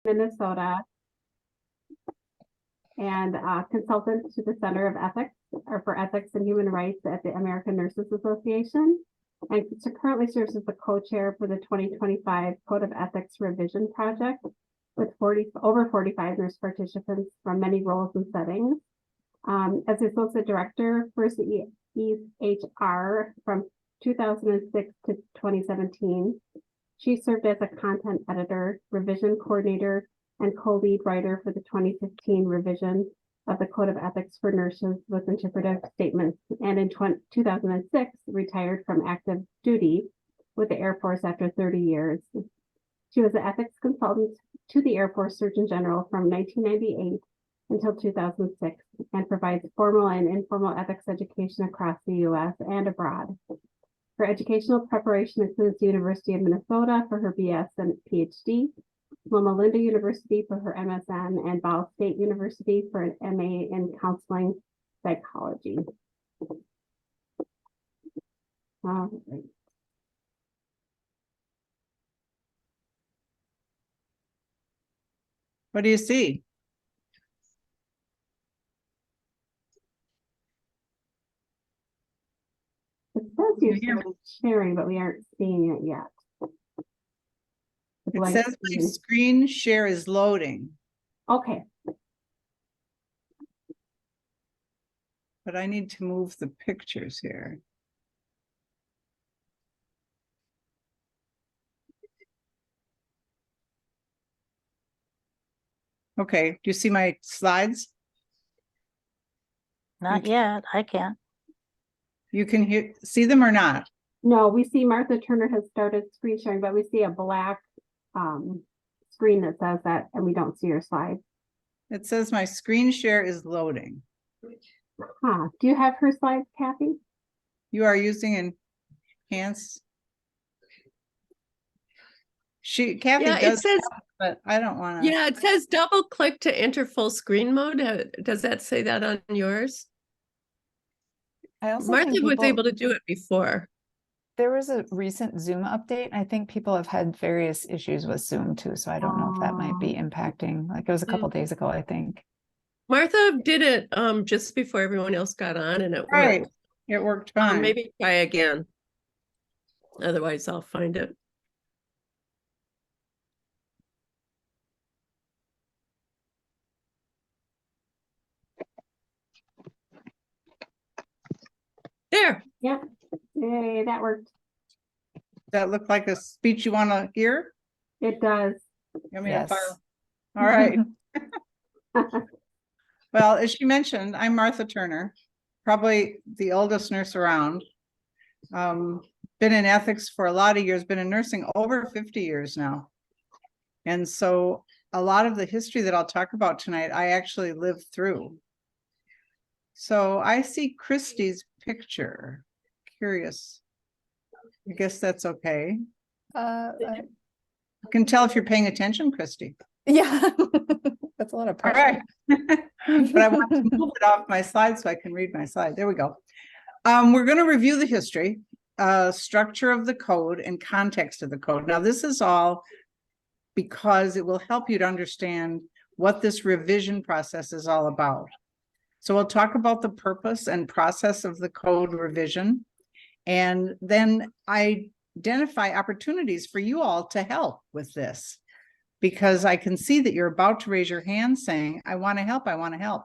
Minnesota, and consultant to the Center of Ethics or for Ethics and Human Rights at the American Nurses Association. And currently serves as the co-chair for the 2025 Code of Ethics Revision Project with over 45 nurse participants from many roles and settings. As the Associate Director for CEHR from 2006 to 2017, she served as a content editor, revision coordinator, and co-lead writer for the 2015 revision of the Code of Ethics for Nurses with interpretive statements, and in 2006 retired from active duty with the Air Force after 30 years. She was an ethics consultant to the Air Force Surgeon General from 1998 until 2006 and provides formal and informal ethics education across the U.S. and abroad. Her educational preparation includes the University of Minnesota for her BS and PhD, Loma Linda University for her MSN, and Ball State University for an MA in counseling psychology. All right. What do you see? It says you started sharing, but we aren't seeing it yet. It says my screen share is loading. Okay. But I need to move the pictures here. Okay, do you see my slides? Not yet. I can't. You can see them or not? No, we see Martha Turner has started screen sharing, but we see a black screen that says that, and we don't see your slide. It says my screen share is loading. Huh. Do you have her slides, Kathy? You are using enhance. Kathy does, it says, but I don't want to. yeah, it says double click to enter full screen mode. Does that say that on yours? I also Martha think was people, able to do it before. there was a recent Zoom update. I think people have had various issues with Zoom too, so I don't know if that might be impacting. Like it was a couple days ago, I think. Martha did it just before everyone else got on, and it Right, worked. it worked fine. Maybe try again. Otherwise, I'll find it. There. Yeah. Yay, that worked. Does that look like a speech you want to hear? It does. You want me to Yes. fire? All right. Well, as she mentioned, I'm Martha Turner, probably the oldest nurse around. Been in ethics for a lot of years, been in nursing over 50 years now. And so a lot of the history that I'll talk about tonight, I actually lived through. So I see Christy's picture. Curious. I guess that's okay. You can tell if you're paying attention, Christy. Yeah, that's a lot of All pressure. right. But I want to move it off my slide so I can read my slide. There we go. We're going to review the history, structure of the code, and context of the code. Now, this is all because it will help you to understand what this revision process is all about. So we'll talk about the purpose and process of the code revision, and then identify opportunities for you all to help with this, because I can see that you're about to raise your hand saying, I want to help, I want to help.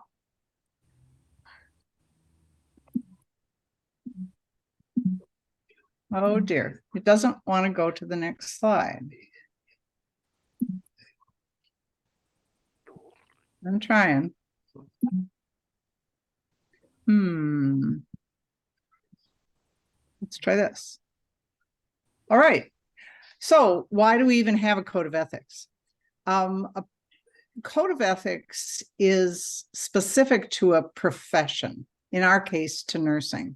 Oh dear, it doesn't want to go to the next slide. I'm trying. Let's try this. All right. So why do we even have a code of ethics? A code of ethics is specific to a profession, in our case, to nursing.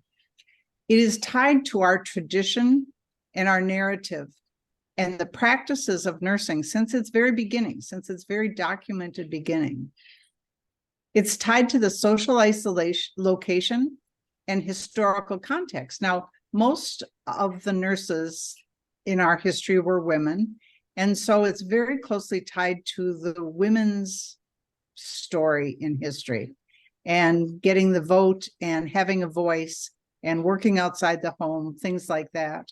It is tied to our tradition and our narrative and the practices of nursing since its very beginning, since its very documented beginning. It's tied to the social isolation, location, and historical context. Now, most of the nurses in our history were women, And so it's very closely tied to the women's story in history and getting the vote and having a voice and working outside the home, things like that.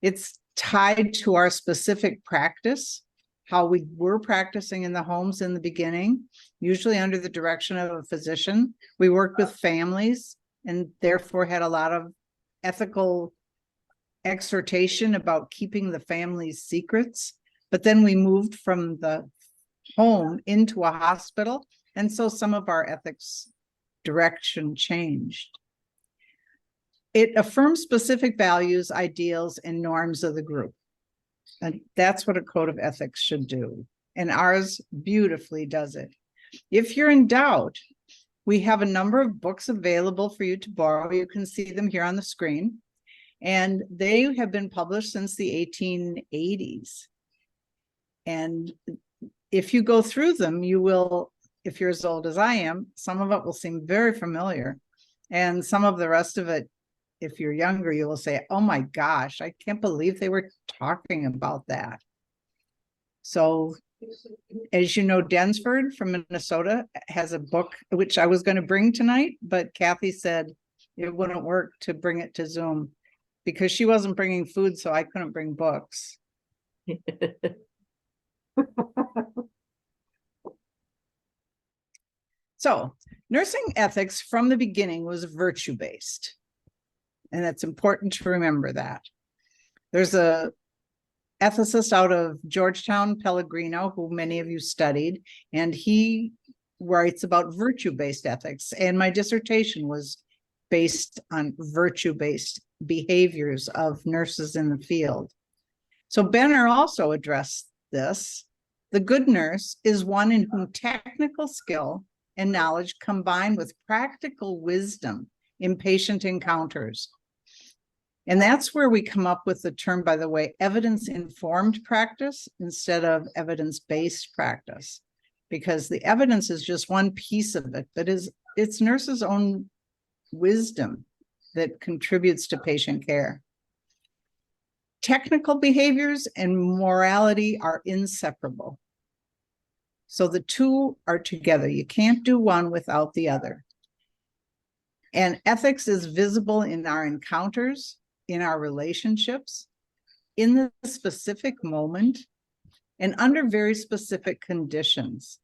It's tied to our specific practice, how we were practicing in the homes in the beginning, usually under the direction of a physician. We worked with families and therefore had a lot of ethical exhortation about keeping the family's secrets. But then we moved from the home into a hospital. And so some of our ethics direction changed. It affirms specific values, ideals, and norms of the group. And that's what a code of ethics should do. And ours beautifully does it. If you're in doubt, we have a number of books available for you to borrow. You can see them here on the screen. And they have been published since the 1880s. And if you go through them, you will, if you're as old as I am, some of it will seem very familiar. And some of the rest of it, if you're younger, you will say, oh my gosh, I can't believe they were talking about that. So as you know, Densford from Minnesota has a book, which I was going to bring tonight, but Kathy said it wouldn't work to bring it to Zoom because she wasn't bringing food, so I couldn't bring books. So nursing ethics from the beginning was virtue-based. And it's important to remember that. There's a ethicist out of Georgetown, Pellegrino, who many of you studied, and he writes about virtue-based ethics. And my dissertation was based on virtue-based behaviors of nurses in the field. So Benner also addressed this. The good nurse is one in whom technical skill and knowledge combined with practical wisdom in patient encounters. And that's where we come up with the term, by the way, evidence-informed practice instead of evidence-based practice, because the evidence is just one piece of it, but it's nurses' own wisdom that contributes to patient care. Technical behaviors and morality are inseparable. So the two are together. You can't do one without the other. And ethics is visible in our encounters, in our relationships, in the specific moment, and under very specific conditions.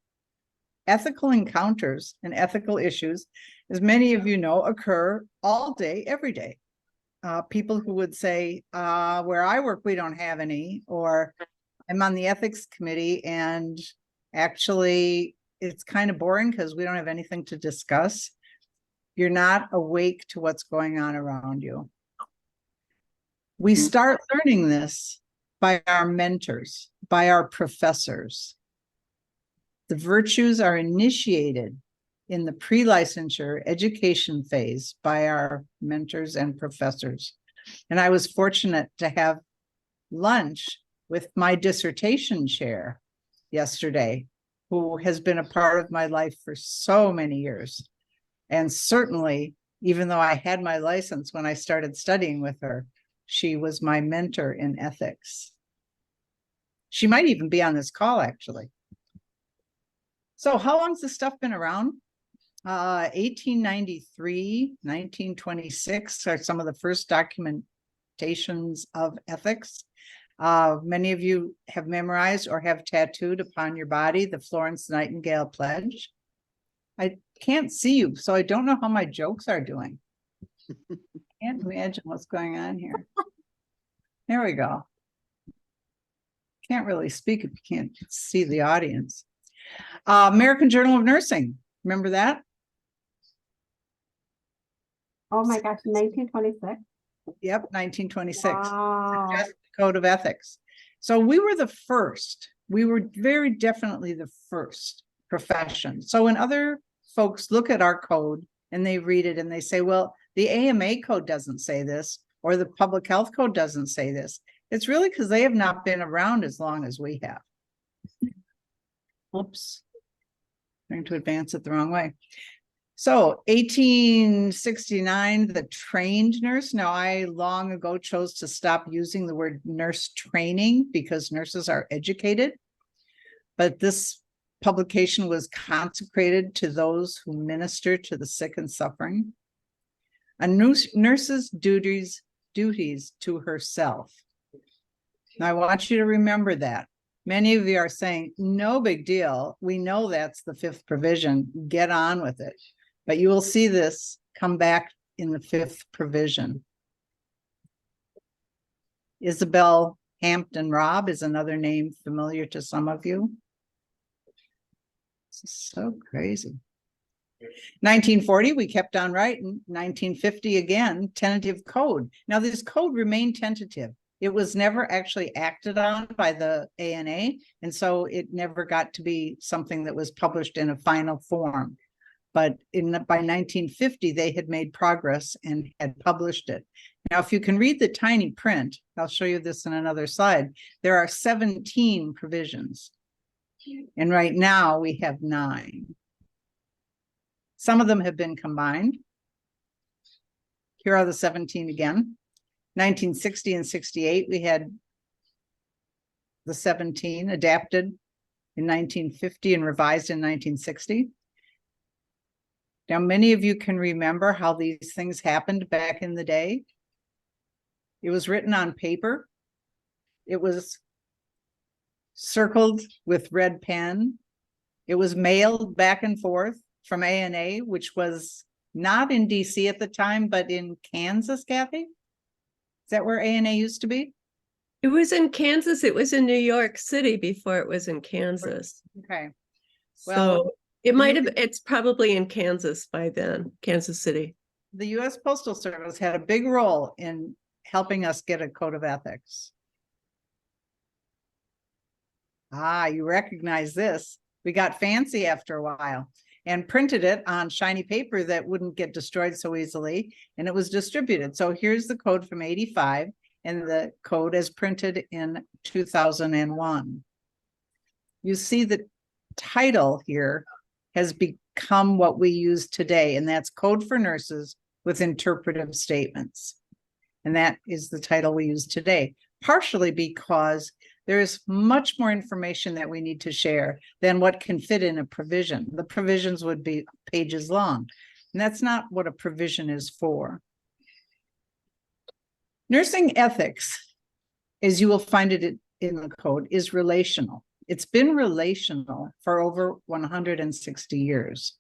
Ethical encounters and ethical issues, as many of you know, occur all day, every day. People who would say, where I work, we don't have any, or I'm on the ethics committee and actually it's kind of boring because we don't have anything to discuss. You're not awake to what's going on around you. We start learning this by our mentors, by our professors. The virtues are initiated in the pre-licensure education phase by our mentors and professors. And I was fortunate to have lunch with my dissertation chair yesterday, who has been a part of my life for so many years. And certainly, even though I had my license when I started studying with her, she was my mentor in ethics. She might even be on this call, actually. So how long's this stuff been around? 1893, 1926 are some of the first documentations of ethics. Many of you have memorized or have tattooed upon your body the Florence Nightingale Pledge. I can't see you, so I don't know how my jokes are doing. Can't imagine what's going on here. There we go. Can't really speak if you can't see the audience. American Journal of Nursing. Remember that? Oh my gosh, 1926. Yep, 1926. Wow. Code of Ethics. So we were the first. We were very definitely the first profession. So when other folks look at our code and they read it and they say, well, the AMA code doesn't say this, or the public health code doesn't say this, it's really because they have not been around as long as we have. Oops. Trying to advance it the wrong way. So 1869, the trained nurse. Now, I long ago chose to stop using the word nurse training because nurses are educated. But this publication was consecrated to those who minister to the sick and suffering. A nurse's duties to herself. Now, I want you to remember that. Many of you are saying, no big deal. We know that's the fifth provision. Get on with it. But you will see this come back in the fifth provision. Isabel Hampton Robb is another name familiar to some of you. This is so crazy. 1940, we kept on writing. 1950 again, tentative code. Now this code remained tentative. It was never actually acted on by the ANA, and so it never got to be something that was published in a final form. But by 1950, they had made progress and had published it. Now, if you can read the tiny print, I'll show you this in another slide. There are 17 provisions. And right now we have 9. Some of them have been combined. Here are the 17 again. 1960 and 68, we had the 17 adapted in 1950 and revised in 1960. Now, many of you can remember how these things happened back in the day. It was written on paper. It was circled with red pen. It was mailed back and forth from ANA, which was not in DC at the time, but in Kansas, Kathy? Is that where ANA used to be? It was in Kansas. It was in New York City before it was in Kansas. Okay. So it might have, it's probably in Kansas by then, Kansas City. The U.S. Postal Service had a big role in helping us get a code of ethics. Ah, you recognize this. We got fancy after a while and printed it on shiny paper that wouldn't get destroyed so easily, and it was distributed. So here's the code from 85 and the code as printed in 2001. You see the title here has become what we use today, and that's Code for Nurses with Interpretive Statements. And that is the title we use today, partially because there is much more information that we need to share than what can fit in a provision. The provisions would be pages long, and that's not what a provision is for. Nursing ethics, as you will find it in the code, is relational. It's been relational for over 160 years.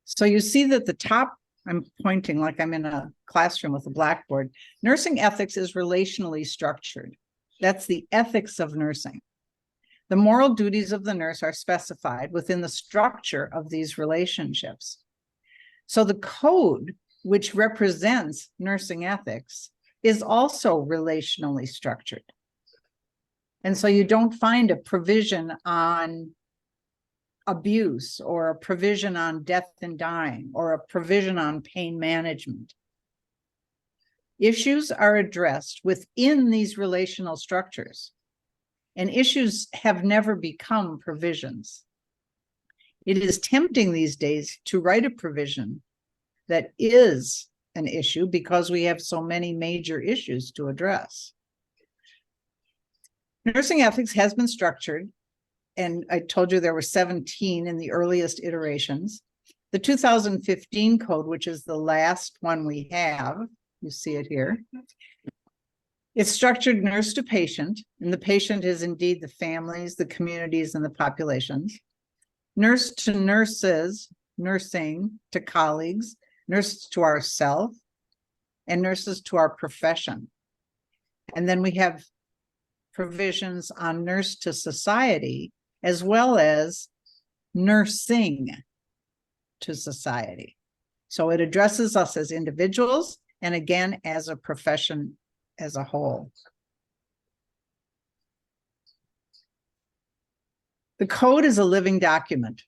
So you see that the top, I'm pointing like I'm in a classroom with a blackboard. Nursing ethics is relationally structured. That's the ethics of nursing. The moral duties of the nurse are specified within the structure of these relationships. So the code, which represents nursing ethics, is also relationally structured. And so you don't find a provision on abuse or a provision on death and dying or a provision on pain management. Issues are addressed within these relational structures, and issues have never become provisions. It is tempting these days to write a provision that is an issue because we have so many major issues to address. Nursing ethics has been structured, and I told you there were 17 in the earliest iterations. The 2015 code, which is the last one we have, you see it here. It's structured nurse to patient, and the patient is indeed the families, the communities, and the populations. Nurse to nurses, nursing to colleagues, nurses to ourselves, and nurses to our profession. And then we have provisions on nurse to society, as well as nursing to society. So it addresses us as individuals, and again, as a profession as a whole. The code is a living document.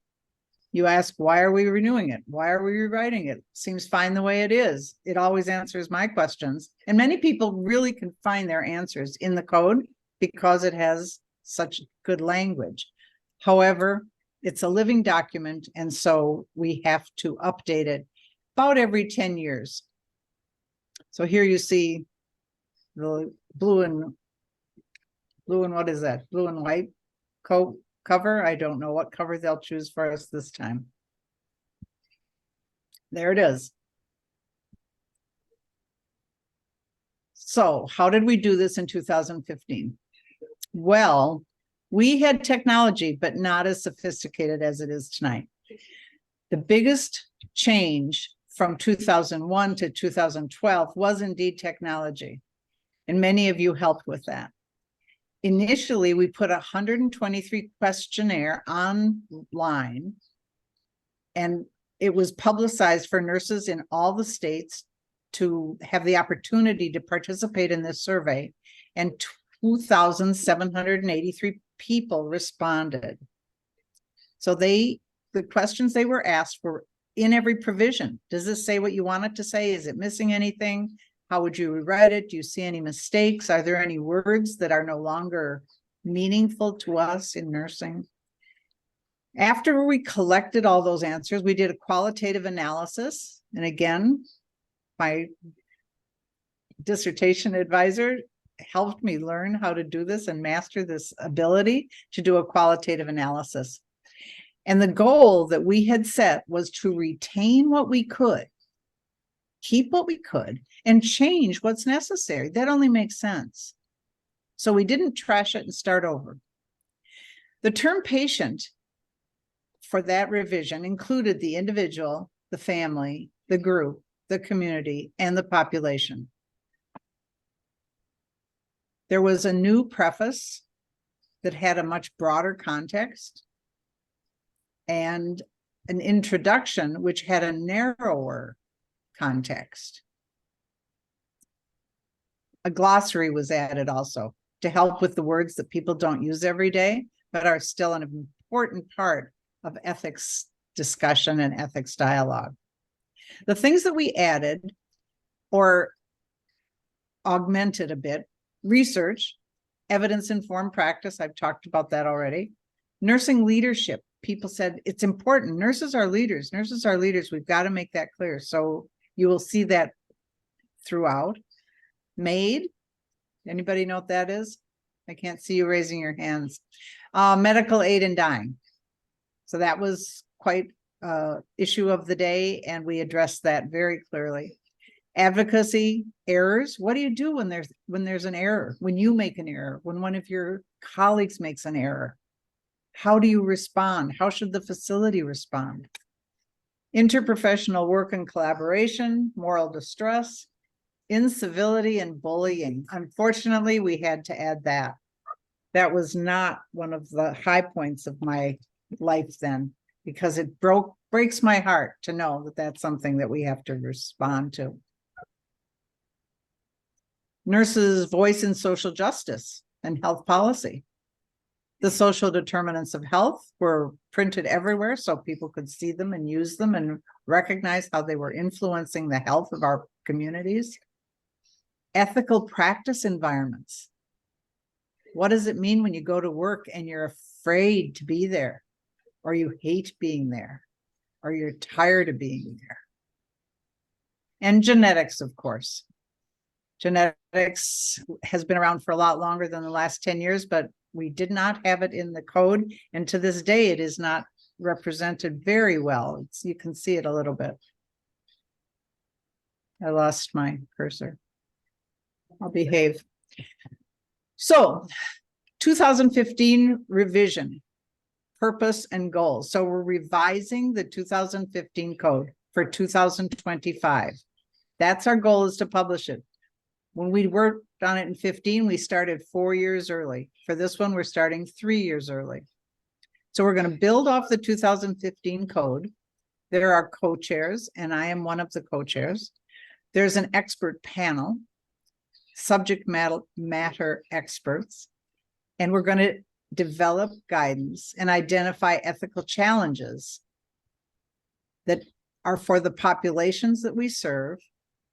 You ask, why are we renewing it? Why are we rewriting it? Seems fine the way it is. It always answers my questions. And many people really can find their answers in the code because it has such good language. However, It's a living document, and so we have to update it about every 10 years. So here you see the blue and what is that? Blue and white cover. I don't know what cover they'll choose for us this time. There it is. So how did we do this in 2015? Well, we had technology, but not as sophisticated as it is tonight. The biggest change from 2001 to 2012 was indeed technology, and many of you helped with that. Initially, we put 123 questionnaire online, and it was publicized for nurses in all the states to have the opportunity to participate in this survey, and 2,783 people responded. So the questions they were asked were in every provision. Does this say what you want it to say? Is it missing anything? How would you rewrite it? Do you see any mistakes? Are there any words that are no longer meaningful to us in nursing? After we collected all those answers, we did a qualitative analysis. And again, my dissertation advisor helped me learn how to do this and master this ability to do a qualitative analysis. And the goal that we had set was to retain what we could, keep what we could, and change what's necessary. That only makes sense. So we didn't trash it and start over. The term patient for that revision included the individual, the family, the group, the community, and the population. There was a new preface that had a much broader context and an introduction which had a narrower context. A glossary was added also to help with the words that people don't use every day, but are still an important part of ethics discussion and ethics dialogue. The things that we added or augmented a bit: research, evidence-informed practice. I've talked about that already. Nursing leadership. People said it's important. Nurses are leaders. Nurses are leaders. We've got to make that clear. So you will see that throughout. MAID. Anybody know what that is? I can't see you raising your hands. Medical aid in dying. So that was quite an issue of the day, and we addressed that very clearly. Advocacy, errors. What do you do when there's an error? When you make an error, when one of your colleagues makes an error, how do you respond? How should the facility respond? Interprofessional work and collaboration, moral distress, incivility, and bullying. Unfortunately, we had to add that. That was not one of the high points of my life then, because it breaks my heart to know that that's something that we have to respond to. Nurses' voice in social justice and health policy. The social determinants of health were printed everywhere so people could see them and use them and recognize how they were influencing the health of our communities. Ethical practice environments. What does it mean when you go to work and you're afraid to be there, or you hate being there, or you're tired of being there? And genetics, of course. Genetics has been around for a lot longer than the last 10 years, but we did not have it in the code. And to this day, it is not represented very well. You can see it a little bit. I lost my cursor. I'll behave. So 2015 revision, purpose and goals. So we're revising the 2015 code for 2025. That's our goal, is to publish it. When we worked on it in 15, we started 4 years early. For this one, we're starting 3 years early. So we're going to build off the 2015 code. There are co-chairs, and I am one of the co-chairs. There's an expert panel, subject matter experts, and we're going to develop guidance and identify ethical challenges that are for the populations that we serve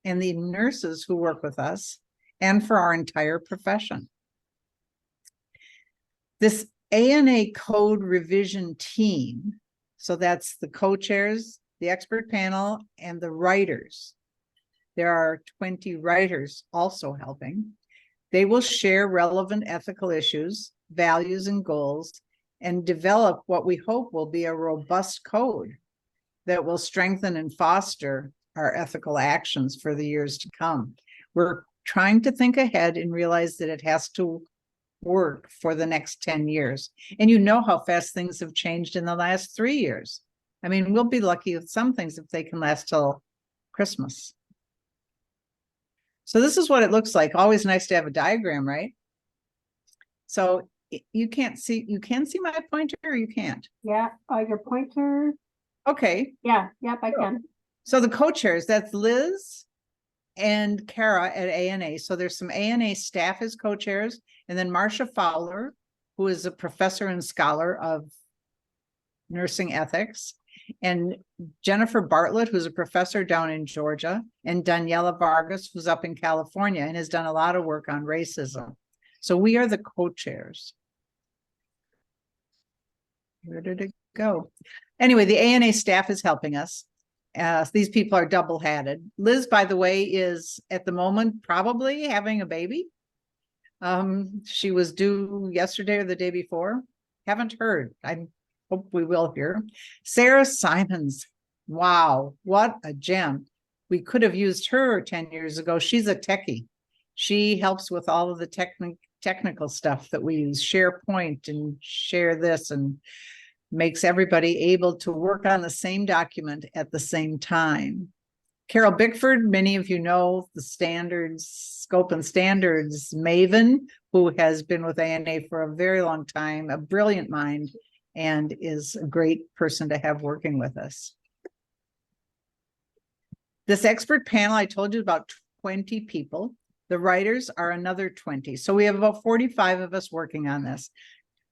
and the nurses who work with us, and for our entire profession. This ANA code revision team. So that's the co-chairs, the expert panel, and the writers. There are 20 writers also helping. They will share relevant ethical issues, values, and goals, and develop what we hope will be a robust code that will strengthen and foster our ethical actions for the years to come. We're trying to think ahead and realize that it has to work for the next 10 years. And you know how fast things have changed in the last 3 years. I mean, we'll be lucky with some things if they can last till Christmas. So this is what it looks like. Always nice to have a diagram, right? So you can see my pointer, or you can't? Yeah, your pointer. Okay. Yeah, yep, I can. So the co-chairs, that's Liz and Kara at ANA. So there's some ANA staff as co-chairs, and then Marcia Fowler, who is a professor and scholar of nursing ethics, and Jennifer Bartlett, who's a professor down in Georgia, and Daniela Vargas, who's up in California and has done a lot of work on racism. So we are the co-chairs. Where did it go? Anyway, the ANA staff is helping us. These people are double-hatted. Liz, by the way, is at the moment probably having a baby. She was due yesterday or the day before. Haven't heard. I hope we will hear. Sarah Simons. Wow, what a gem. We could have used her 10 years ago. She's a techie. She helps with all of the technical stuff that we use, SharePoint and share this, and makes everybody able to work on the same document at the same time. Carol Bickford, many of you know, the standards, scope and standards maven, who has been with ANA for a very long time, a brilliant mind, and is a great person to have working with us. This expert panel, I told you about 20 people. The writers are another 20. So we have about 45 of us working on this.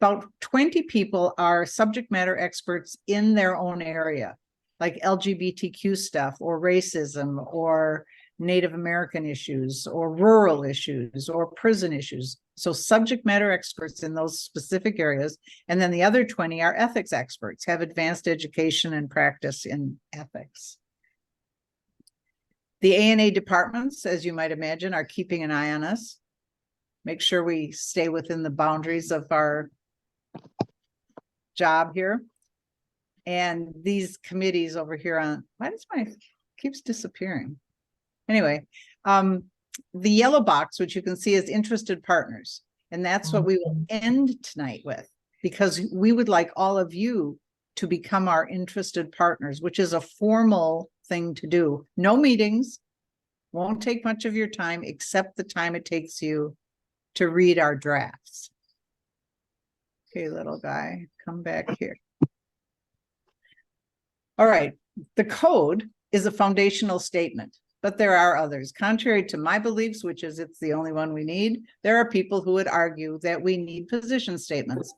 About 20 people are subject matter experts in their own area, like LGBTQ stuff, or racism, or Native American issues, or rural issues, or prison issues. So subject matter experts in those specific areas. And then the other 20 are ethics experts, have advanced education and practice in ethics. The ANA departments, as you might imagine, are keeping an eye on us. Make sure we stay within the boundaries of our job here. And these committees over here on, why does my keeps disappearing? Anyway, the yellow box, which you can see, is interested partners. And that's what we will end tonight with, because we would like all of you to become our interested partners, which is a formal thing to do. No meetings, won't take much of your time except the time it takes you to read our drafts. Okay, little guy, come back here. All right, the code is a foundational statement, but there are others. Contrary to my beliefs, which is it's the only one we need, there are people who would argue that we need position statements.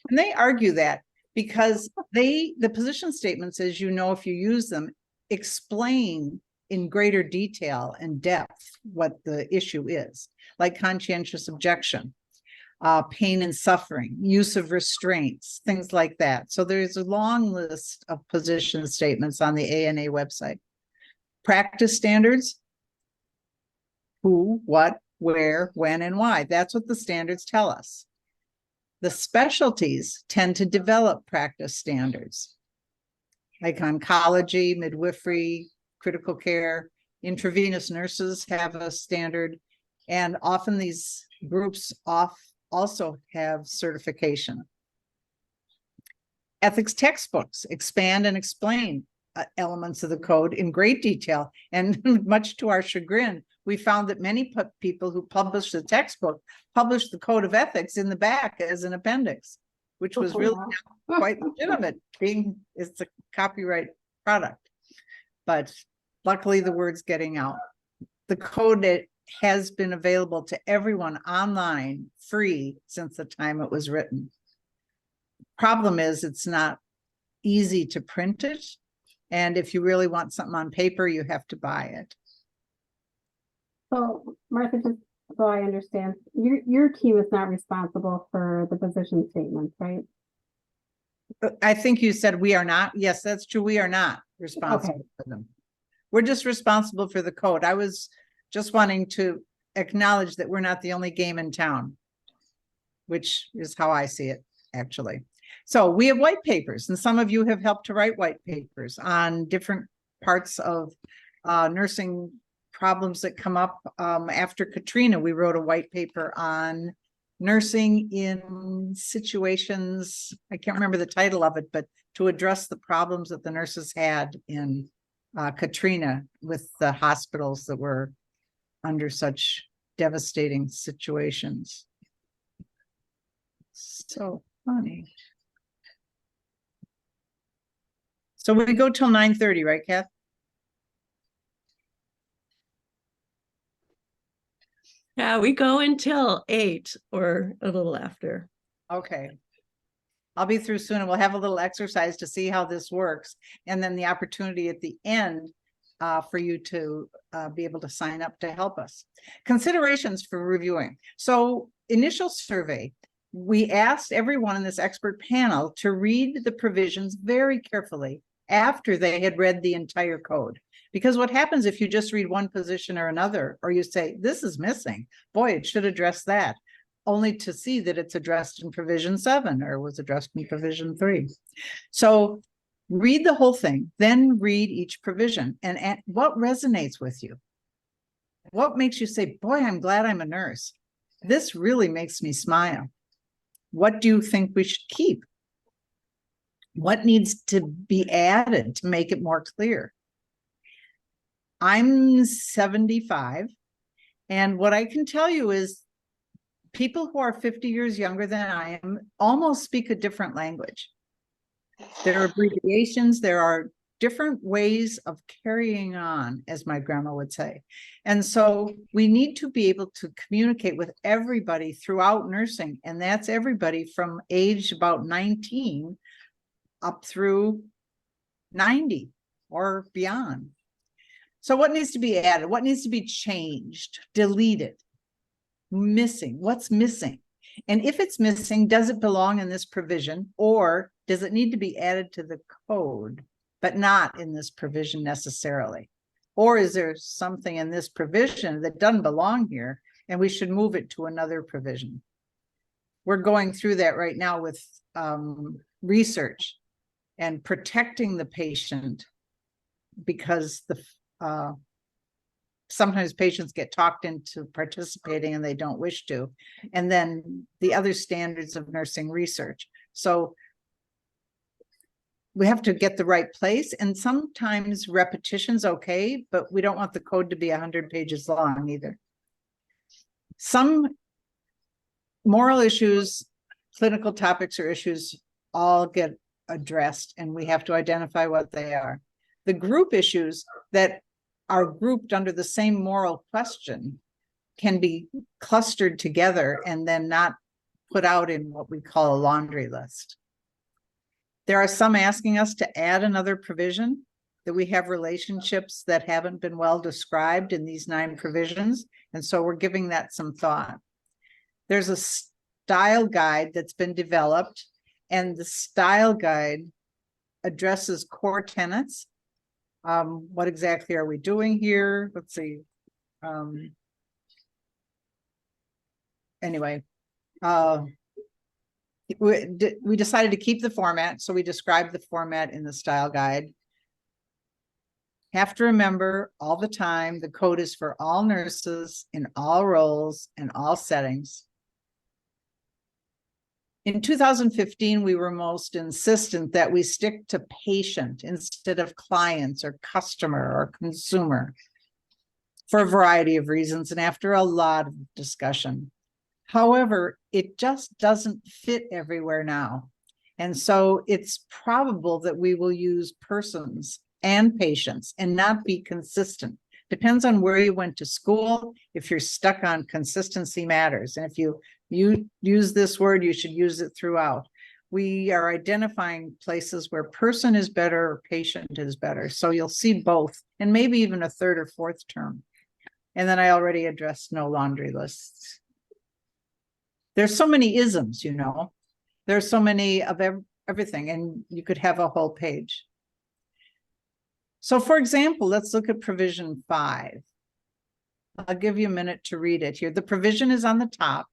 And they argue that because the position statements, as you know, if you use them, explain in greater detail and depth what the issue is, like conscientious objection, pain and suffering, use of restraints, things like that. So there's a long list of position statements on the ANA website. Practice standards: who, what, where, when, and why. That's what the standards tell us. The specialties tend to develop practice standards, like oncology, midwifery, critical care. Intravenous nurses have a standard, and often these groups also have certification. Ethics textbooks expand and explain elements of the code in great detail, and much to our chagrin, we found that many people who publish the textbook publish the code of ethics in the back as an appendix, which was really quite legitimate, being it's a copyright product. But luckily the word's getting out. The code has been available to everyone online, free, since the time it was written. Problem is, it's not easy to print it. And if you really want something on paper, you have to buy it. So Martha, just so I understand, your team is not responsible for the position statements, right? I think you said we are not. Yes, that's true. We are not responsible for them. We're just responsible for the code. I was just wanting to acknowledge that we're not the only game in town, which is how I see it, actually. So we have white papers, and some of you have helped to write white papers on different parts of nursing problems that come up. After Katrina, we wrote a white paper on nursing in situations, I can't remember the title of it, but to address the problems that the nurses had in Katrina with the hospitals that were under such devastating situations. So funny. So we go till 9:30, right, Kath? Yeah, we go until 8 or a little after. Okay. I'll be through soon, and we'll have a little exercise to see how this works. And then the opportunity at the end for you to be able to sign up to help us. Considerations for reviewing. So initial survey, we asked everyone in this expert panel to read the provisions very carefully after they had read the entire code. Because what happens if you just read one position or another, or you say, this is missing, boy, it should address that, only to see that it's addressed in provision 7 or was addressed in provision 3. So read the whole thing, then read each provision and what resonates with you. What makes you say, boy, I'm glad I'm a nurse. This really makes me smile. What do you think we should keep? What needs to be added to make it more clear? I'm 75, and what I can tell you is people who are 50 years younger than I am almost speak a different language. There are abbreviations, there are different ways of carrying on, as my grandma would say. And so we need to be able to communicate with everybody throughout nursing, and that's everybody from age about 19 up through 90 or beyond. So what needs to be added? What needs to be changed, deleted, missing? What's missing? And if it's missing, does it belong in this provision, or does it need to be added to the code, but not in this provision necessarily? Or is there something in this provision that doesn't belong here and we should move it to another provision? We're going through that right now with research and protecting the patient, because sometimes patients get talked into participating and they don't wish to. And then the other standards of nursing research. So we have to get the right place, and sometimes repetition's okay, but we don't want the code to be 100 pages long either. Some moral issues, clinical topics or issues all get addressed, and we have to identify what they are. The group issues that are grouped under the same moral question can be clustered together and then not put out in what we call a laundry list. There are some asking us to add another provision, that we have relationships that haven't been well described in these 9 provisions. And so we're giving that some thought. There's a style guide that's been developed, and the style guide addresses core tenets. What exactly are we doing here? Let's see. Anyway, we decided to keep the format, so we described the format in the style guide. Have to remember all the time, the code is for all nurses in all roles and all settings. In 2015, we were most insistent that we stick to patient instead of clients or customer or consumer, for a variety of reasons and after a lot of discussion. However, it just doesn't fit everywhere now. And so it's probable that we will use persons and patients and not be consistent. Depends on where you went to school. If you're stuck on consistency matters. And if you use this word, you should use it throughout. We are identifying places where person is better or patient is better. So you'll see both, and maybe even a 3rd or 4th term. And then I already addressed no laundry lists. There's so many isms, you know. There's so many of everything, and you could have a whole page. So for example, let's look at provision 5. I'll give you a minute to read it here. The provision is on the top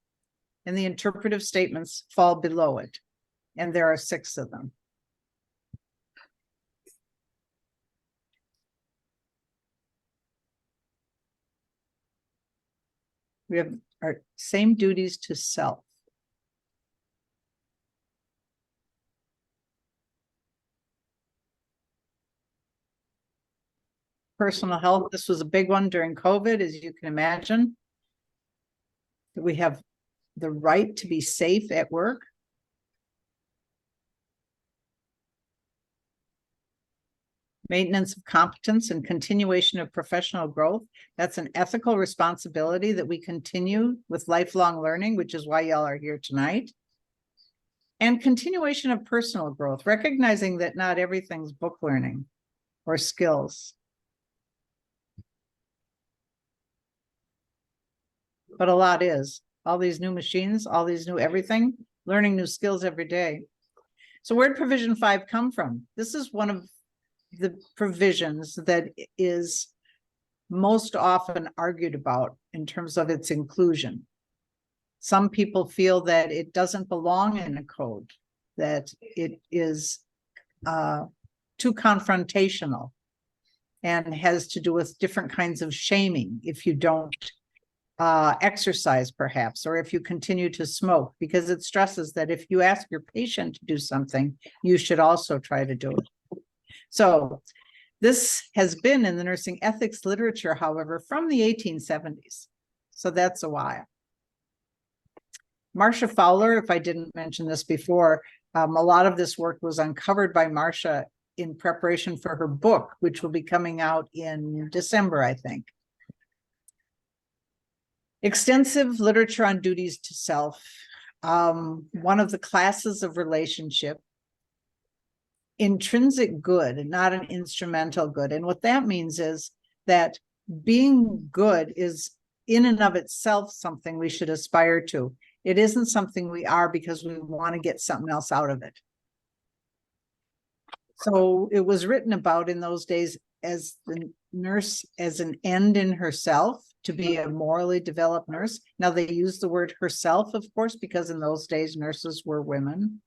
and the interpretive statements fall below it. And there are 6 of them. We have our same duties to self. Personal health, this was a big one during COVID, as you can imagine. We have the right to be safe at work. Maintenance of competence and continuation of professional growth. That's an ethical responsibility that we continue with lifelong learning, which is why y'all are here tonight. And continuation of personal growth, recognizing that not everything's book learning or skills. But a lot is. All these new machines, all these new everything, learning new skills every day. So where'd provision 5 come from? This is one of the provisions that is most often argued about in terms of its inclusion. Some people feel that it doesn't belong in a code, that it is too confrontational and has to do with different kinds of shaming if you don't exercise perhaps, or if you continue to smoke, because it stresses that if you ask your patient to do something, you should also try to do it. So this has been in the nursing ethics literature, however, from the 1870s. So that's a while. Marcia Fowler, if I didn't mention this before, a lot of this work was uncovered by Marcia in preparation for her book, which will be coming out in December, I think. Extensive literature on duties to self. One of the classes of relationship. Intrinsic good and not an instrumental good. And what that means is that being good is in and of itself something we should aspire to. It isn't something we are because we want to get something else out of it. So it was written about in those days as the nurse as an end in herself, to be a morally developed nurse. Now they use the word herself, of course, because in those days nurses were women.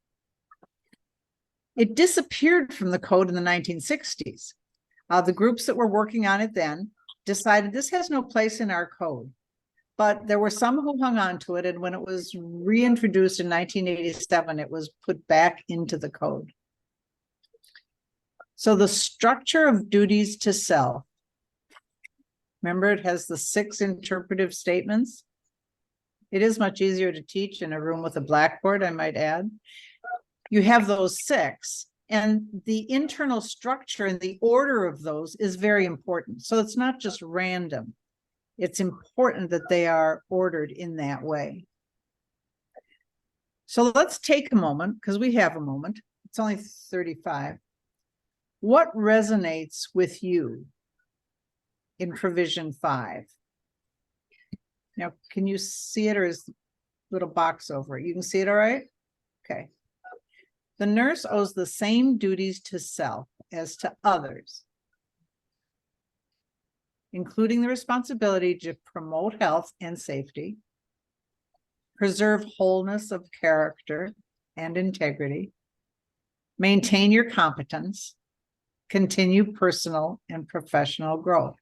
It disappeared from the code in the 1960s. The groups that were working on it then decided this has no place in our code. But there were some who hung on to it, and when it was reintroduced in 1987, it was put back into the code. So the structure of duties to self, remember it has the 6 interpretive statements. It is much easier to teach in a room with a blackboard, I might add. You have those 6, and the internal structure and the order of those is very important. So it's not just random. It's important that they are ordered in that way. So let's take a moment, because we have a moment. It's only 35. What resonates with you in provision 5? Now, can you see it, or is the little box over it? You can see it all right? Okay. The nurse owes the same duties to self as to others, including the responsibility to promote health and safety, preserve wholeness of character and integrity, maintain your competence, continue personal and professional growth.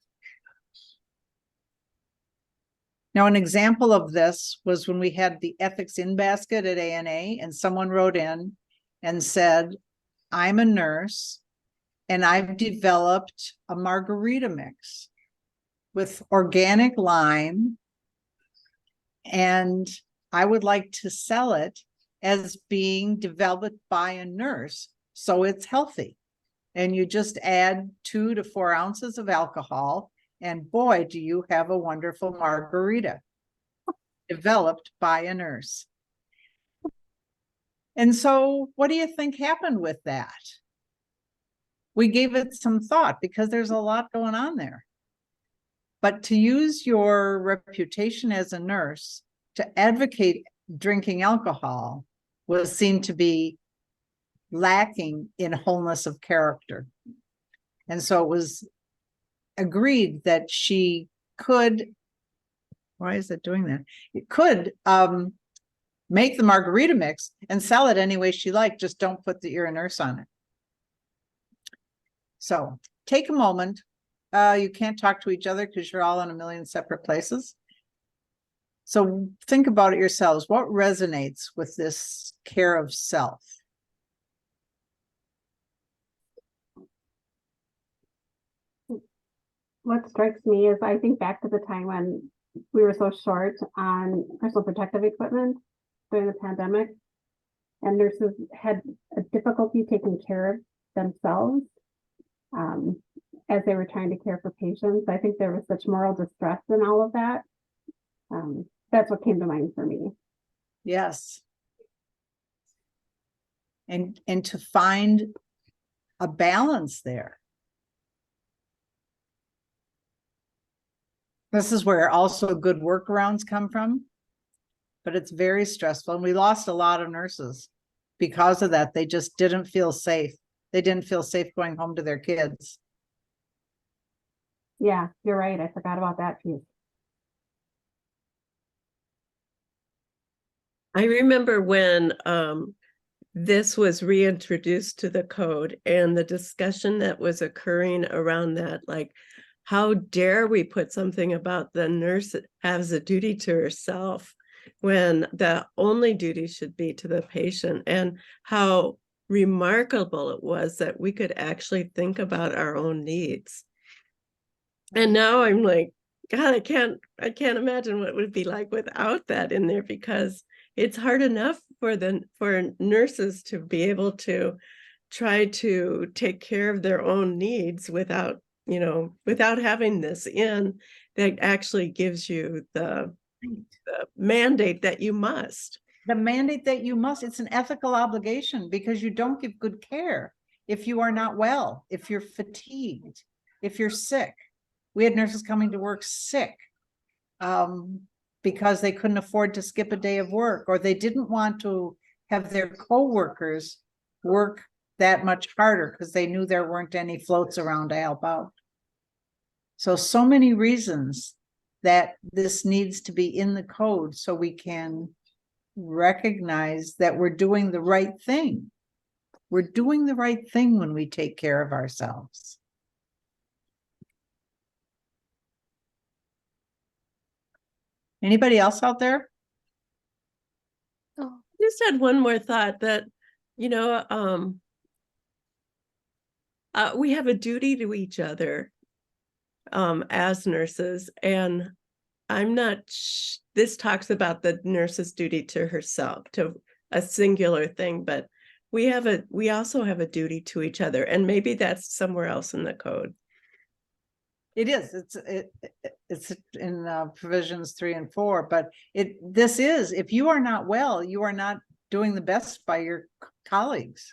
Now, an example of this was when we had the ethics in basket at ANA, and someone wrote in and said, I'm a nurse and I've developed a margarita mix with organic lime, and I would like to sell it as being developed by a nurse, so it's healthy. And you just add 2 to 4 ounces of alcohol, and boy, do you have a wonderful margarita developed by a nurse. And so what do you think happened with that? We gave it some thought because there's a lot going on there. But to use your reputation as a nurse to advocate drinking alcohol was seen to be lacking in wholeness of character. And so it was agreed that she could, why is it doing that? It could make the margarita mix and sell it any way she liked, just don't put the "you're a nurse" on it. So take a moment. You can't talk to each other because you're all in a million separate places. So think about it yourselves. What resonates with this care of self? What strikes me is I think back to the time when we were so short on personal protective equipment during the pandemic, and nurses had a difficulty taking care of themselves as they were trying to care for patients. I think there was such moral distress in all of that. That's what came to mind for me. Yes. And to find a balance there. This is where also good workarounds come from, but it's very stressful. And we lost a lot of nurses because of that. They just didn't feel safe. They didn't feel safe going home to their kids. Yeah, you're right. I forgot about that piece. I remember when this was reintroduced to the code and the discussion that was occurring around that, like, how dare we put something about the nurse that has a duty to herself when the only duty should be to the patient, and how remarkable it was that we could actually think about our own needs. And now I'm like, God, I can't imagine what it would be like without that in there, because it's hard enough for nurses to be able to try to take care of their own needs without having this in that actually gives you the mandate that you must. The mandate that you must, it's an ethical obligation because you don't give good care if you are not well, if you're fatigued, if you're sick. We had nurses coming to work sick because they couldn't afford to skip a day of work, or they didn't want to have their co-workers work that much harder because they knew there weren't any floats around to help out. So many reasons that this needs to be in the code so we can recognize that we're doing the right thing. We're doing the right thing when we take care of ourselves. Anybody else out there? Oh, just had one more thought that, we have a duty to each other as nurses, and I'm not, this talks about the nurse's duty to herself, to a singular thing, but we also have a duty to each other, and maybe that's somewhere else in the code. It is. It's in provisions 3 and 4, but this is, if you are not well, you are not doing the best by your colleagues.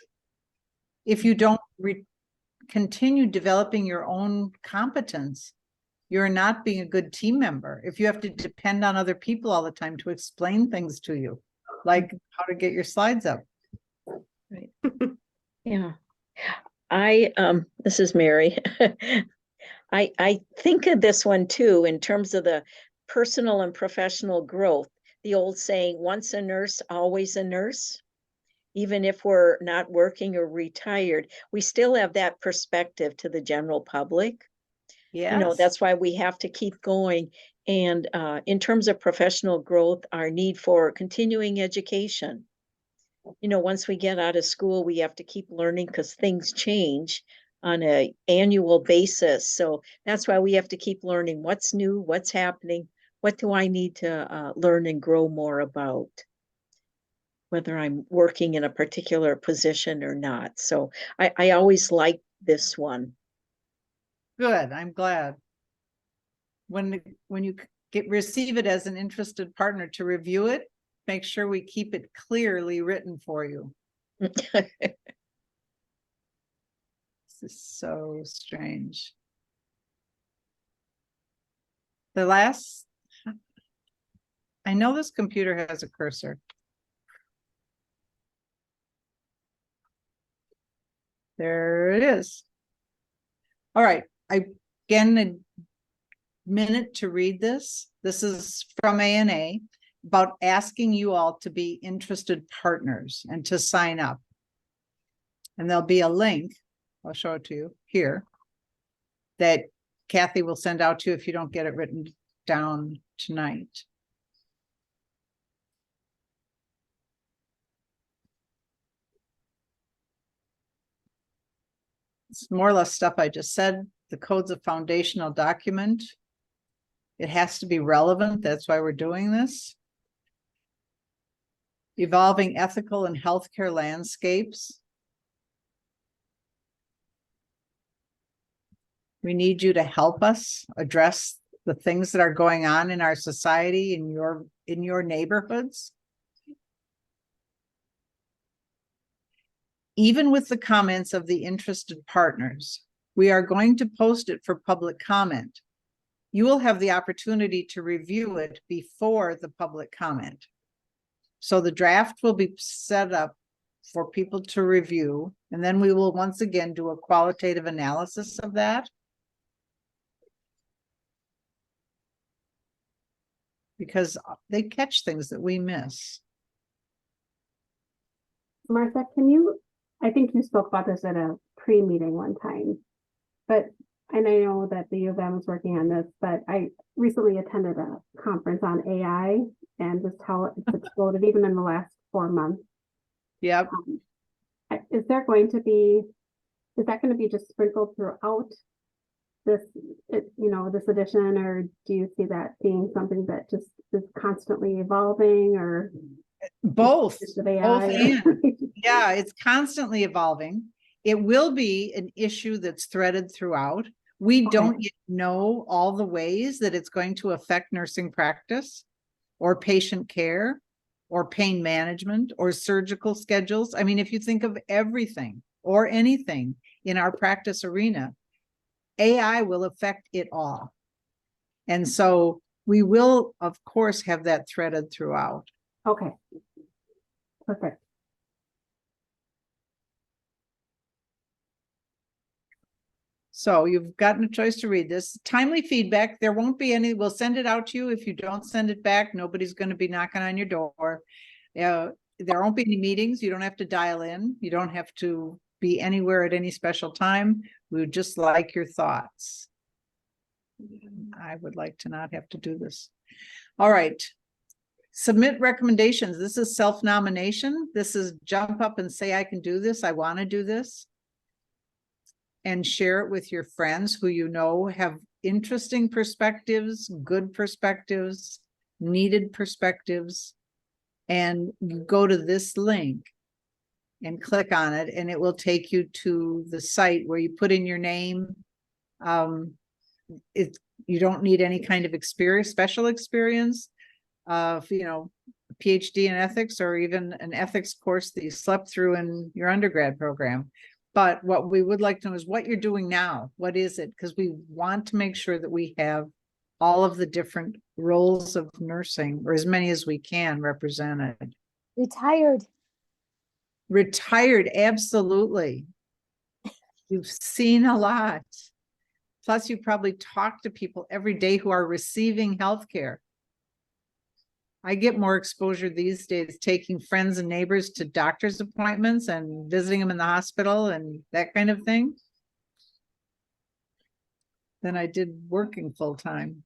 If you don't continue developing your own competence, you're not being a good team member. If you have to depend on other people all the time to explain things to you, like how to get your slides up. Right. Yeah. This is Mary. I think of this one too, in terms of the personal and professional growth. The old saying, once a nurse, always a nurse. Even if we're not working or retired, we still have that perspective to the general public. Yes. That's why we have to keep going. And in terms of professional growth, our need for continuing education. Once we get out of school, we have to keep learning because things change on an annual basis. So that's why we have to keep learning what's new, what's happening, what do I need to learn and grow more about, whether I'm working in a particular position or not. So I always like this one. Good. I'm glad. When you receive it as an interested partner to review it, make sure we keep it clearly written for you. This is so strange. The last, I know this computer has a cursor. There it is. All right, again, a minute to read this. This is from ANA about asking you all to be interested partners and to sign up. And there'll be a link, I'll show it to you here, that Kathy will send out to you if you don't get it written down tonight. It's more or less stuff I just said. The code's a foundational document. It has to be relevant. That's why we're doing this. Evolving ethical and healthcare landscapes. We need you to help us address the things that are going on in our society, in your neighborhoods. Even with the comments of the interested partners, we are going to post it for public comment. You will have the opportunity to review it before the public comment. So the draft will be set up for people to review, and then we will once again do a qualitative analysis of that. Because they catch things that we miss. Martha, I think you spoke about this at a pre-meeting one time, and I know that the U of M is working on this, but I recently attended a conference on AI and just how it's exploded even in the last 4 months. Yep. Is that going to be just sprinkled throughout this edition, or do you see that being something that just is constantly evolving, or Both AI? and. Yeah, it's constantly evolving. It will be an issue that's threaded throughout. We don't yet know all the ways that it's going to affect nursing practice or patient care or pain management or surgical schedules. I mean, if you think of everything or anything in our practice arena, AI will affect it all. And so we will, of course, have that threaded throughout. Okay. Perfect. So you've gotten a choice to read this. Timely feedback. There won't be any. We'll send it out to you. If you don't send it back, nobody's going to be knocking on your door. There won't be any meetings. You don't have to dial in. You don't have to be anywhere at any special time. We would just like your thoughts. I would like to not have to do this. All right. Submit recommendations. This is self-nomination. This is jump up and say, I can do this. I want to do this. And share it with your friends who you know have interesting perspectives, good perspectives, needed perspectives. And you go to this link and click on it, and it will take you to the site where you put in your name. You don't need any kind of special experience, PhD in ethics, or even an ethics course that you slept through in your undergrad program. But what we would like to know is what you're doing now. What is it? Because we want to make sure that we have all of the different roles of nursing, or as many as we can, represented. Retired, absolutely. You've seen a lot. Plus, you probably talk to people every day who are receiving healthcare. I get more exposure these days taking friends and neighbors to doctor's appointments and visiting them in the hospital and that kind of thing than I did working full time.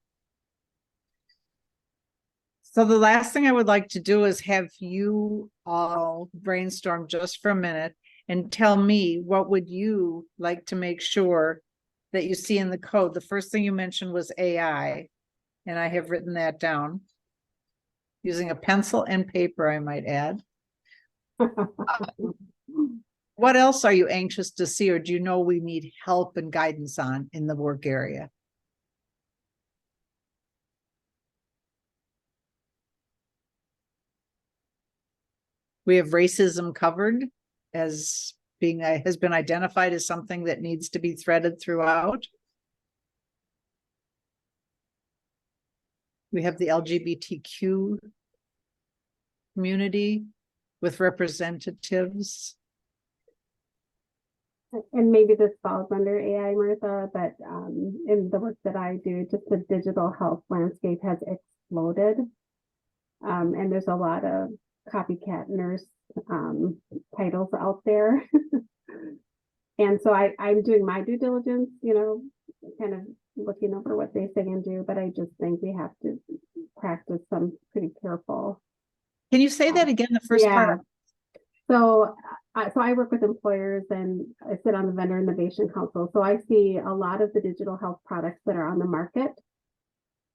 So the last thing I would like to do is have you all brainstorm just for a minute and tell me, what would you like to make sure that you see in the code? The first thing you mentioned was AI, and I have written that down. Using a pencil and paper, I might add. What else are you anxious to see, or do you know we need help and guidance on in the work area? We have racism covered as being has been identified as something that needs to be threaded throughout. We have the LGBTQ community with representatives. And maybe this falls under AI, Martha, but in the work that I do, just the digital health landscape has exploded. And there's a lot of copycat nurse titles out there. And so I'm doing my due diligence, kind of looking over what they say and do, but I just think we have to practice some pretty careful. Can you say that again, the first part? So I work with employers and I sit on the Vendor Innovation Council. So I see a lot of the digital health products that are on the market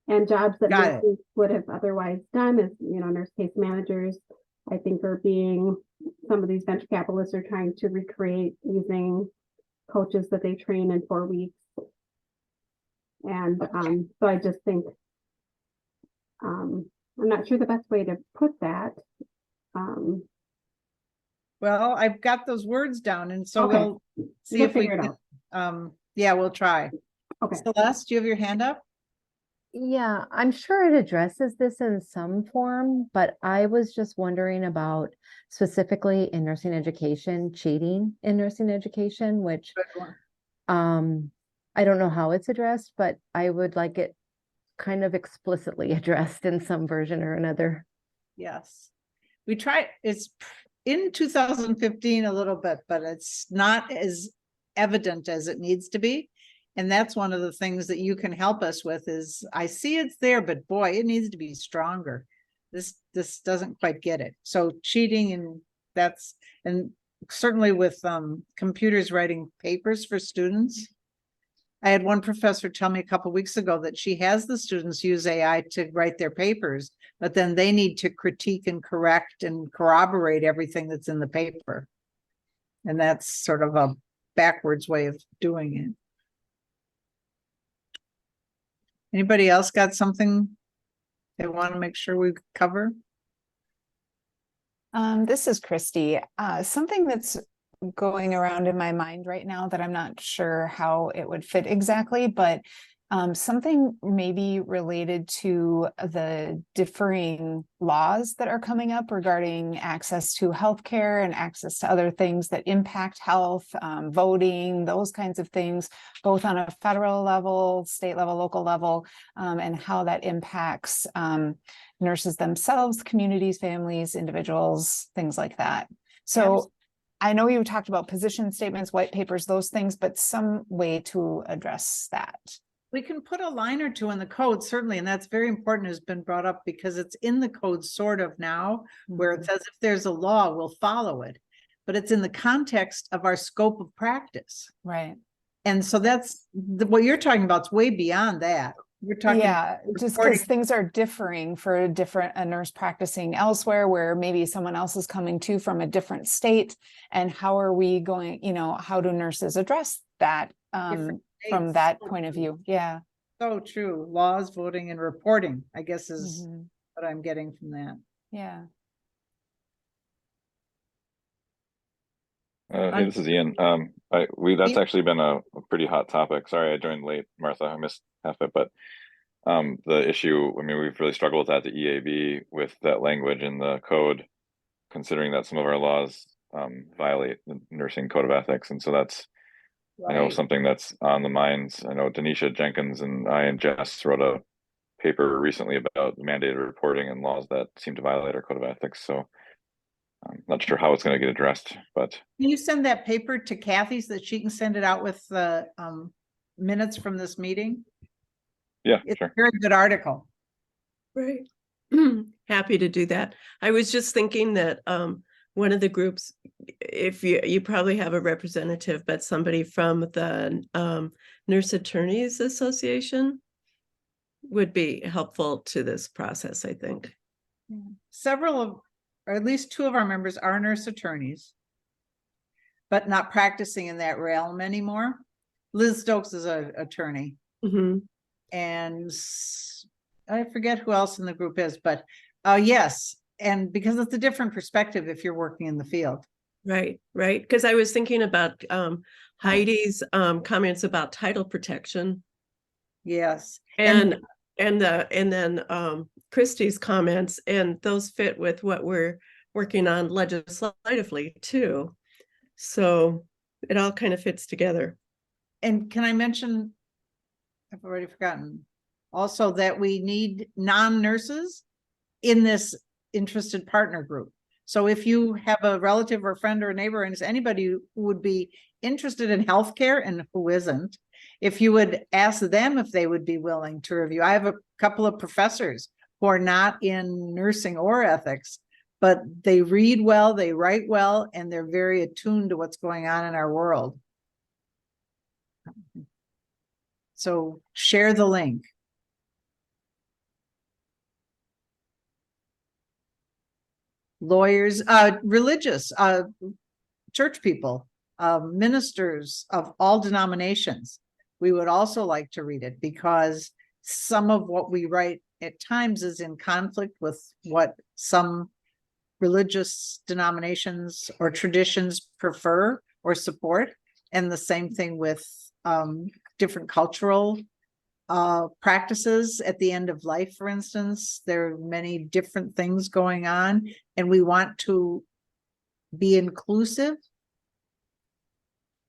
and jobs that nurses would have otherwise done as, nurse case managers, I think some of these venture capitalists are trying to recreate using coaches that they train in 4 weeks. And so I just think, I'm not sure the best way to put that. Well, I've got those words down, and so Okay. we'll see if we figure it can, out. yeah, we'll try. Okay. Celeste, do you have your hand up? Yeah, I'm sure it addresses this in some form, but I was just wondering about specifically in nursing education, cheating in nursing education, which I don't know how it's addressed, but I would like it kind of explicitly addressed in some version or another. Yes. We tried, it's in 2015 a little bit, but it's not as evident as it needs to be. And that's one of the things that you can help us with is I see it's there, but boy, it needs to be stronger. This doesn't quite get it. So cheating and certainly with computers writing papers for students. I had one professor tell me a couple of weeks ago that she has the students use AI to write their papers, but then they need to critique and correct and corroborate everything that's in the paper. And that's sort of a backwards way of doing it. Anybody else got something they want to make sure we cover? This is Christy. Something that's going around in my mind right now that I'm not sure how it would fit exactly, but something maybe related to the differing laws that are coming up regarding access to healthcare and access to other things that impact health, voting, those kinds of things, both on a federal level, state level, local level, and how that impacts nurses themselves, communities, families, individuals, things like that. So I know you talked about position statements, white papers, those things, but some way to address that. We can put a line or two in the code, certainly, and that's very important, has been brought up because it's in the code sort of now, where it says if there's a law, we'll follow it, but it's in the context of our scope of practice. Right. And so that's what you're talking about. It's way beyond that. We're talking, just because things are differing for a nurse practicing elsewhere, where maybe someone else is coming to from a different state, and how are we going, how do nurses address that from that point of view? Yeah. So true. Laws, voting, and reporting, I guess, is what I'm getting from that. Yeah. Hey, this is Ian. That's actually been a pretty hot topic. Sorry, I joined late, Martha. I missed half it, but the issue, we've really struggled with that, the EAB, with that language in the code, considering that some of our laws violate the nursing code of ethics. And so that's, I know, something that's on the minds. I know Denisha Jenkins and I and Jess wrote a paper recently about mandated reporting and laws that seem to violate our code of ethics. So I'm not sure how it's going to get addressed, but. Can you send that paper to Kathy so that she can send it out with the minutes from this meeting? Yeah, it's sure. A very good article. Right. Happy to do that. I was just thinking that one of the groups, if you probably have a representative, but somebody from the Nurse Attorneys Association would be helpful to this process, I think. Several of, or at least two of our members are nurse attorneys, but not practicing in that realm anymore. Liz Stokes is an attorney. And I forget who else in the group is, but yes. And because it's a different perspective if you're working in the field. Right. Because I was thinking about Heidi's comments about title protection. Yes. And and then Christie's comments, and those fit with what we're working on legislatively too. So it all kind of fits together. And can I mention, I've already forgotten, also that we need non-nurses in this interested partner group. So if you have a relative or friend or a neighbor and anybody who would be interested in healthcare and who isn't, if you would ask them if they would be willing to review. I have a couple of professors who are not in nursing or ethics, but they read well, they write well, and they're very attuned to what's going on in our world. So share the link. Lawyers, religious, church people, ministers of all denominations. We would also like to read it because some of what we write at times is in conflict with what some religious denominations or traditions prefer or support. And the same thing with different cultural practices at the end of life, for instance. There are many different things going on, and we want to be inclusive.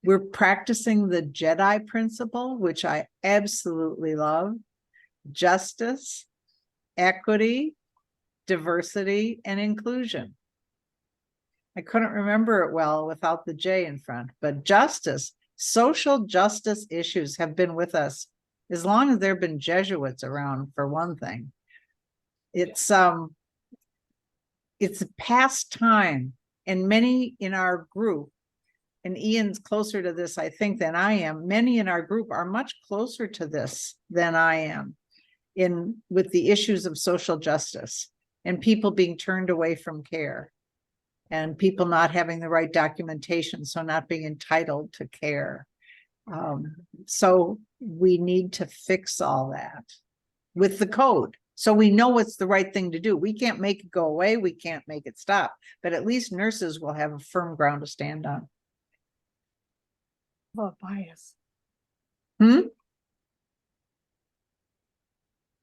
We're practicing the Jedi principle, which I absolutely love: justice, equity, diversity, and inclusion. I couldn't remember it well without the J in front, but justice, social justice issues have been with us as long as there have been Jesuits around, for one thing. It's past time, and many in our group, and Ian's closer to this, I think, than I am. Many in our group are much closer to this than I am with the issues of social justice and people being turned away from care and people not having the right documentation, so not being entitled to care. So we need to fix all that with the code, so we know what's the right thing to do. We can't make it go away. We can't make it stop, but at least nurses will have a firm ground to stand on. About bias.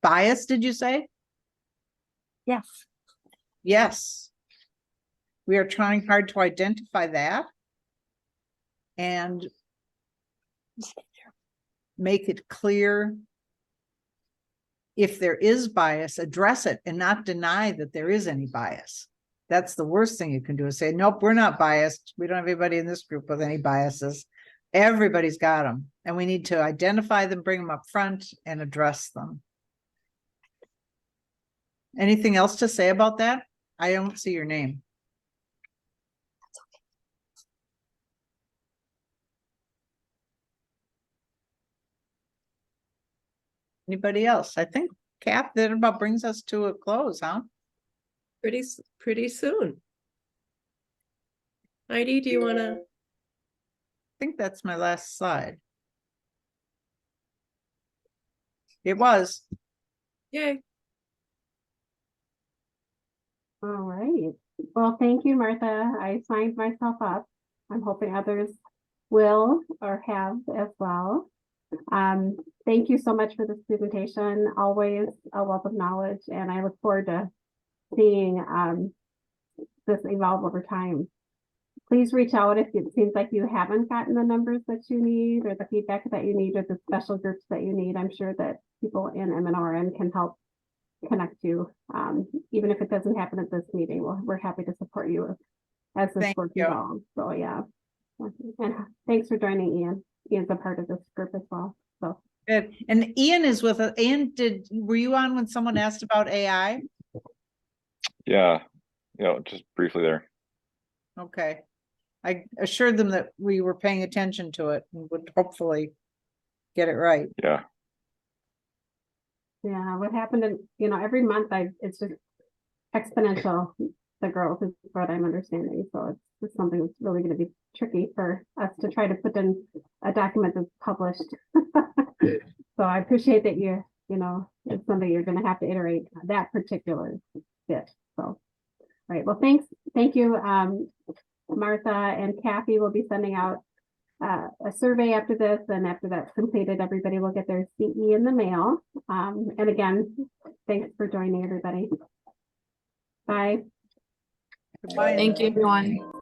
Bias, did you say? Yes. Yes. We are trying hard to identify that and make it clear. If there is bias, address it and not deny that there is any bias. That's the worst thing you can do, is say, nope, we're not biased. We don't have anybody in this group with any biases. Everybody's got them, and we need to identify them, bring them up front, and address them. Anything else to say about that? I don't see your name. Anybody else? I think, Kath, that about brings us to a close, huh? Pretty soon. Heidi, do you want to? I think that's my last slide. It was. Yay. All right. Well, thank you, Martha. I signed myself up. I'm hoping others will or have as well. Thank you so much for this presentation. Always a wealth of knowledge, and I look forward to seeing this evolve over time. Please reach out if it seems like you haven't gotten the numbers that you need, or the feedback that you need, or the special groups that you need. I'm sure that people in MNORN can help connect you. Even if it doesn't happen at this meeting, we're happy to support you as this work evolves. So yeah. And thanks for joining, Ian. Ian's a part of this group as well. So Good. And Ian is with us. Ian, were you on when someone asked about AI? Yeah, just briefly there. Okay. I assured them that we were paying attention to it and would hopefully get it right. Yeah. yeah, what happened in, every month it's just exponential, the growth is what I'm understanding. So it's just something that's really going to be tricky for us to try to put in a document that's published. So I appreciate that it's something you're going to have to iterate that particular bit. So, all right. Well, thank you. Martha and Kathy will be sending out a survey after this, and after that's completed, everybody will get their CE in the mail. And again, thanks for joining, everybody. Bye. Goodbye. Thank you, everyone.